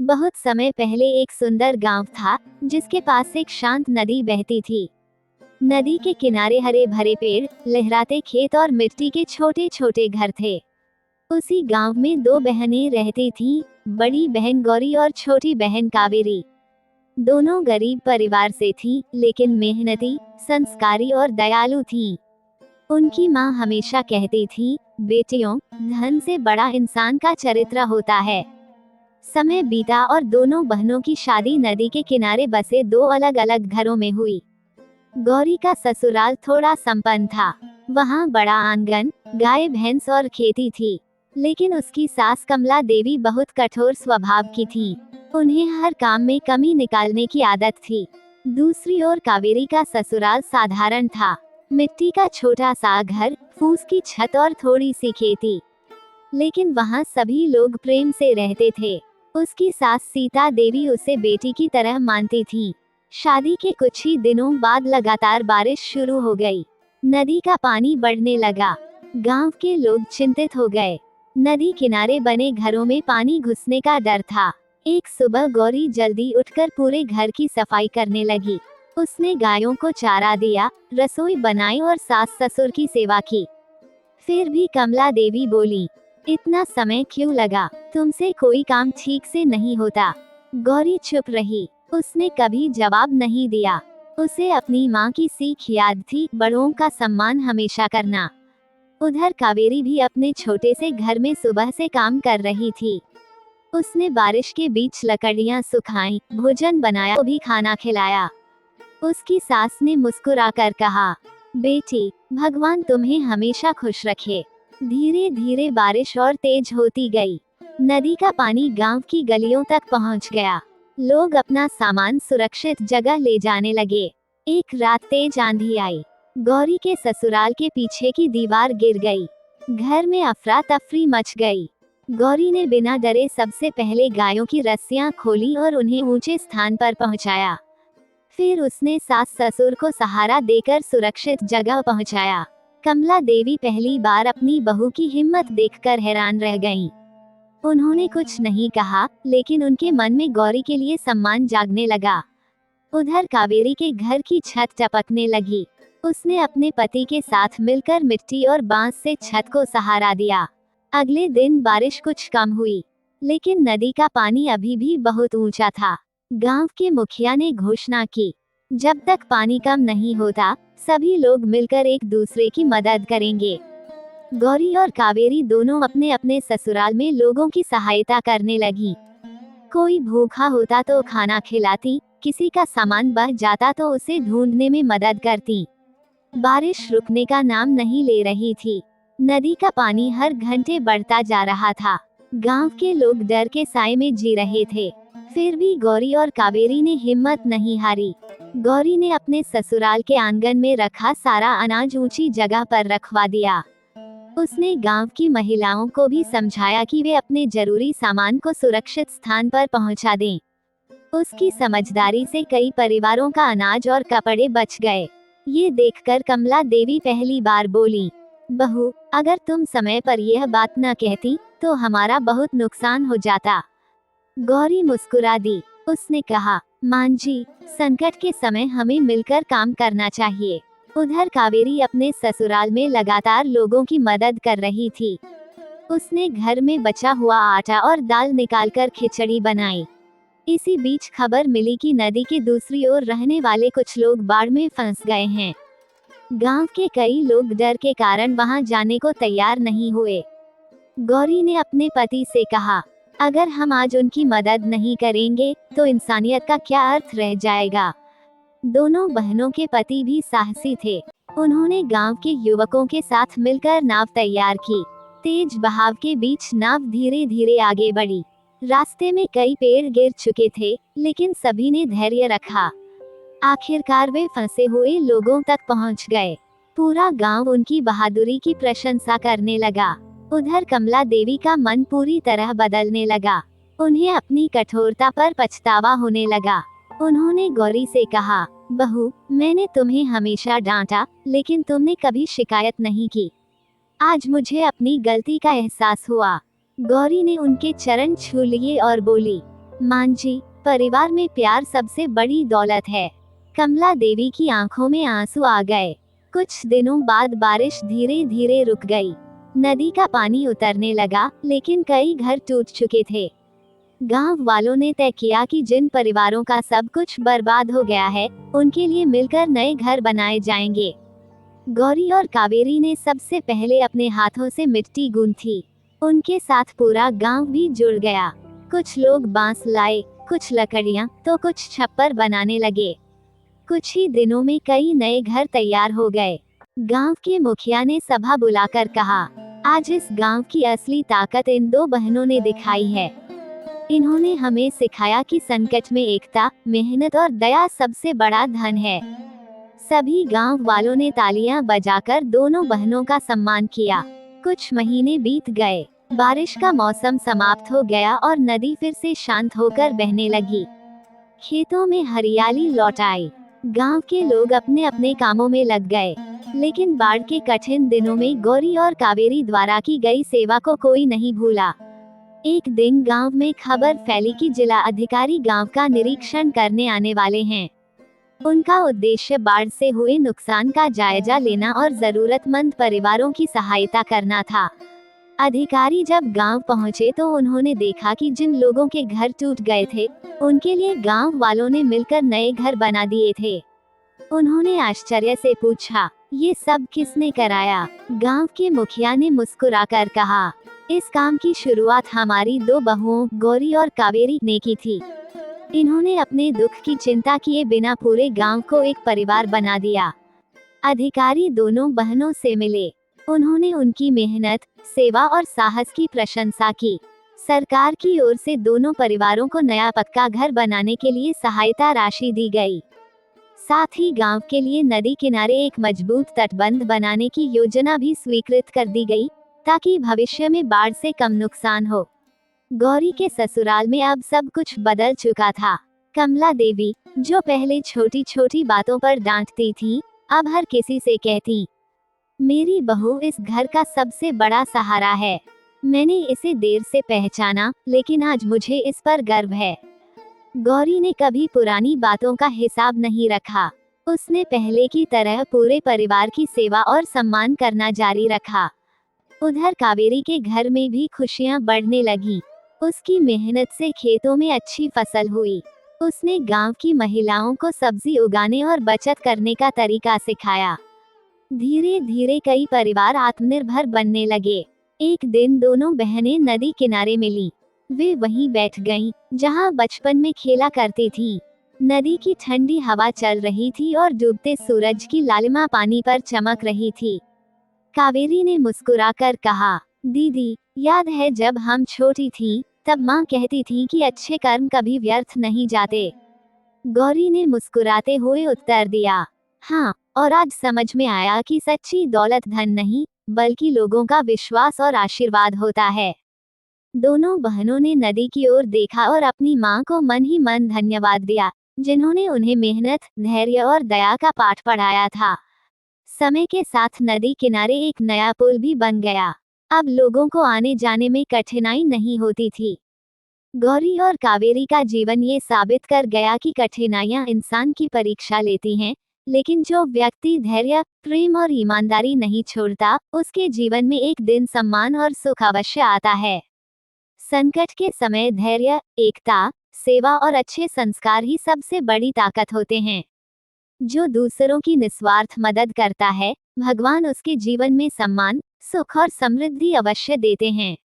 बहुत समय पहले एक सुंदर गांव था जिसके पास एक शांत नदी बहती थी। नदी के किनारे हरे भरे पेड़, लहराते खेत और मिट्टी के छोटे छोटे घर थे। उसी गांव में दो बहनें रहती थीं, बड़ी बहन गौरी और छोटी बहन कावेरी। दोनों गरीब परिवार से थीं, लेकिन मेहनती, संस्कारी और दयालु थीं। उनकी माँ हमेशा कहती थी, बेटियों, धन से बड़ा इंसान का चरित्र होता है। समय बीता और दोनों बहनों की शादी नदी के किनारे बसे दो अलग अलग घरों में हुई। गौरी का ससुराल थोड़ा संपन्न था। वहाँ बड़ा आंगन, गाय भैंस और खेती थी। लेकिन उसकी सास कमला देवी बहुत कठोर स्वभाव की थी। उन्हें हर काम में कमी निकालने की आदत थी। दूसरी ओर कावेरी का ससुराल साधारण था। मिट्टी का छोटा सा घर, फूस की छत और थोड़ी सी खेती। लेकिन वहाँ सभी लोग प्रेम से रहते थे। उसकी सास सीता देवी उसे बेटी की तरह मानती थी। शादी के कुछ ही दिनों बाद लगातार बारिश शुरू हो गई। नदी का पानी बढ़ने लगा। गांव के लोग चिंतित हो गए। नदी किनारे बने घरों में पानी घुसने का डर था। एक सुबह गौरी जल्दी उठकर पूरे घर की सफाई करने लगी। उसने गायों को चारा दिया, रसोई बनाई और सास ससुर की सेवा की। फिर भी कमला देवी बोली, इतना समय क्यों लगा? तुमसे कोई काम ठीक से नहीं होता। गौरी चुप रही। उसने कभी जवाब नहीं दिया। उसे अपनी माँ की सीख याद थी, बड़ों का सम्मान हमेशा करना। उधर कावेरी भी अपने छोटे से घर में सुबह से काम कर रही थी। उसने बारिश के बीच लकड़ियाँ सुखाई, भोजन बनाया, भी खाना खिलाया। उसकी सास ने मुस्कुराकर कहा, बेटी, भगवान तुम्हें हमेशा खुश रखे। धीरे धीरे बारिश और तेज होती गई। नदी का पानी गांव की गलियों तक पहुंच गया। लोग अपना सामान सुरक्षित जगह ले जाने लगे। एक रात तेज आंधी आई। गौरी के ससुराल के पीछे की दीवार गिर गई। घर में अफरा तफरी मच गई। गौरी ने बिना डरे सबसे पहले गायों की रस्सियां खोली और उन्हें ऊंचे स्थान पर पहुंचाया। फिर उसने सास ससुर को सहारा देकर सुरक्षित जगह पहुंचाया। कमला देवी पहली बार अपनी बहू की हिम्मत देखकर हैरान रह गईं। उन्होंने कुछ नहीं कहा, लेकिन उनके मन में गौरी के लिए सम्मान जागने लगा। उधर कावेरी के घर की छत टपकने लगी। उसने अपने पति के साथ मिलकर मिट्टी और बांस से छत को सहारा दिया। अगले दिन बारिश कुछ कम हुई, लेकिन नदी का पानी अभी भी बहुत ऊंचा था। गांव के मुखिया ने घोषणा की, जब तक पानी कम नहीं होता, सभी लोग मिलकर एक दूसरे की मदद करेंगे। गौरी और कावेरी दोनों अपने अपने ससुराल में लोगों की सहायता करने लगी। कोई भूखा होता तो खाना खिलाती, किसी का सामान बह जाता तो उसे ढूंढने में मदद करती। बारिश रुकने का नाम नहीं ले रही थी। नदी का पानी हर घंटे बढ़ता जा रहा था। गांव के लोग डर के साए में जी रहे थे। फिर भी गौरी और कावेरी ने हिम्मत नहीं हारी। गौरी ने अपने ससुराल के आंगन में रखा सारा अनाज ऊंची जगह पर रखवा दिया। उसने गांव की महिलाओं को भी समझाया कि वे अपने जरूरी सामान को सुरक्षित स्थान पर पहुंचा दें। उसकी समझदारी से कई परिवारों का अनाज और कपड़े बच गए। ये देखकर कमला देवी पहली बार बोली, बहू, अगर तुम समय पर यह बात न कहती तो हमारा बहुत नुकसान हो जाता। गौरी मुस्कुरा दी। उसने कहा, मां जी, संकट के समय हमें मिलकर काम करना चाहिए। उधर कावेरी अपने ससुराल में लगातार लोगों की मदद कर रही थी। उसने घर में बचा हुआ आटा और दाल निकालकर खिचड़ी बनाई। इसी बीच खबर मिली कि नदी के दूसरी ओर रहने वाले कुछ लोग बाढ़ में फंस गए हैं। गांव के कई लोग डर के कारण वहां जाने को तैयार नहीं हुए। गौरी ने अपने पति से कहा, अगर हम आज उनकी मदद नहीं करेंगे तो इंसानियत का क्या अर्थ रह जाएगा। दोनों बहनों के पति भी साहसी थे। उन्होंने गांव के युवकों के साथ मिलकर नाव तैयार की। तेज बहाव के बीच नाव धीरे धीरे आगे बढ़ी। रास्ते में कई पेड़ गिर चुके थे, लेकिन सभी ने धैर्य रखा। आखिरकार वे फंसे हुए लोगों तक पहुंच गए। पूरा गांव उनकी बहादुरी की प्रशंसा करने लगा। उधर कमला देवी का मन पूरी तरह बदलने लगा। उन्हें अपनी कठोरता पर पछतावा होने लगा। उन्होंने गौरी से कहा, बहू, मैंने तुम्हें हमेशा डांटा, लेकिन तुमने कभी शिकायत नहीं की। आज मुझे अपनी गलती का एहसास हुआ। गौरी ने उनके चरण छू लिए और बोली, मां जी, परिवार में प्यार सबसे बड़ी दौलत है। कमला देवी की आंखों में आंसू आ गए। कुछ दिनों बाद बारिश धीरे धीरे रुक गई। नदी का पानी उतरने लगा, लेकिन कई घर टूट चुके थे। गांव वालों ने तय किया कि जिन परिवारों का सब कुछ बर्बाद हो गया है, उनके लिए मिलकर नए घर बनाए जाएंगे। गौरी और कावेरी ने सबसे पहले अपने हाथों से मिट्टी गूंथी। उनके साथ पूरा गांव भी जुड़ गया। कुछ लोग बांस लाए, कुछ लकड़ियां, तो कुछ छप्पर बनाने लगे। कुछ ही दिनों में कई नए घर तैयार हो गए। गांव के मुखिया ने सभा बुलाकर कहा, आज इस गांव की असली ताकत इन दो बहनों ने दिखाई है। इन्होंने हमें सिखाया कि संकट में एकता, मेहनत और दया सबसे बड़ा धन है। सभी गांव वालों ने तालियां बजाकर दोनों बहनों का सम्मान किया। कुछ महीने बीत गए, बारिश का मौसम समाप्त हो गया और नदी फिर से शांत होकर बहने लगी। खेतों में हरियाली लौट आई। गांव के लोग अपने अपने कामों में लग गए। लेकिन बाढ़ के कठिन दिनों में गौरी और कावेरी द्वारा की गई सेवा को कोई नहीं भूला। एक दिन गांव में खबर फैली कि जिला अधिकारी गांव का निरीक्षण करने आने वाले हैं। उनका उद्देश्य बाढ़ से हुए नुकसान का जायजा लेना और जरूरतमंद परिवारों की सहायता करना था। अधिकारी जब गांव पहुंचे तो उन्होंने देखा कि जिन लोगों के घर टूट गए थे, उनके लिए गांव वालों ने मिलकर नए घर बना दिए थे। उन्होंने आश्चर्य से पूछा, ये सब किसने कराया? गांव के मुखिया ने मुस्कुराकर कहा, इस काम की शुरुआत हमारी दो बहुओं गौरी और कावेरी ने की थी। इन्होंने अपने दुख की चिंता किए बिना पूरे गांव को एक परिवार बना दिया। अधिकारी दोनों बहनों से मिले। उन्होंने उनकी मेहनत, सेवा और साहस की प्रशंसा की। सरकार की ओर से दोनों परिवारों को नया पक्का घर बनाने के लिए सहायता राशि दी गई। साथ ही गांव के लिए नदी किनारे एक मजबूत तटबंध बनाने की योजना भी स्वीकृत कर दी गई, ताकि भविष्य में बाढ़ से कम नुकसान हो। गौरी के ससुराल में अब सब कुछ बदल चुका था। कमला देवी, जो पहले छोटी छोटी बातों पर डांटती थी, अब हर किसी से कहती, मेरी बहू इस घर का सबसे बड़ा सहारा है। मैंने इसे देर से पहचाना, लेकिन आज मुझे इस पर गर्व है। गौरी ने कभी पुरानी बातों का हिसाब नहीं रखा। उसने पहले की तरह पूरे परिवार की सेवा और सम्मान करना जारी रखा। उधर कावेरी के घर में भी खुशियां बढ़ने लगी। उसकी मेहनत से खेतों में अच्छी फसल हुई। उसने गांव की महिलाओं को सब्जी उगाने और बचत करने का तरीका सिखाया। धीरे धीरे कई परिवार आत्मनिर्भर बनने लगे। एक दिन दोनों बहनें नदी किनारे मिली। वे वहीं बैठ गईं, जहां बचपन में खेला करती थीं। नदी की ठंडी हवा चल रही थी और डूबते सूरज की लालिमा पानी पर चमक रही थी। कावेरी ने मुस्कुराकर कहा, दीदी, याद है जब हम छोटी थीं, तब माँ कहती थी कि अच्छे कर्म कभी व्यर्थ नहीं जाते। गौरी ने मुस्कुराते हुए उत्तर दिया, हाँ, और आज समझ में आया कि सच्ची दौलत धन नहीं, बल्कि लोगों का विश्वास और आशीर्वाद होता है। दोनों बहनों ने नदी की ओर देखा और अपनी माँ को मन ही मन धन्यवाद दिया, जिन्होंने उन्हें मेहनत, धैर्य और दया का पाठ पढ़ाया था। समय के साथ नदी किनारे एक नया पुल भी बन गया। अब लोगों को आने जाने में कठिनाई नहीं होती थी। गौरी और कावेरी का जीवन ये साबित कर गया कि कठिनाइयां इंसान की परीक्षा लेती हैं, लेकिन जो व्यक्ति धैर्य, प्रेम और ईमानदारी नहीं छोड़ता, उसके जीवन में एक दिन सम्मान और सुख अवश्य आता है। संकट के समय धैर्य, एकता, सेवा और अच्छे संस्कार ही सबसे बड़ी ताकत होते हैं। जो दूसरों की निस्वार्थ मदद करता है, भगवान उसके जीवन में सम्मान, सुख और समृद्धि अवश्य देते हैं।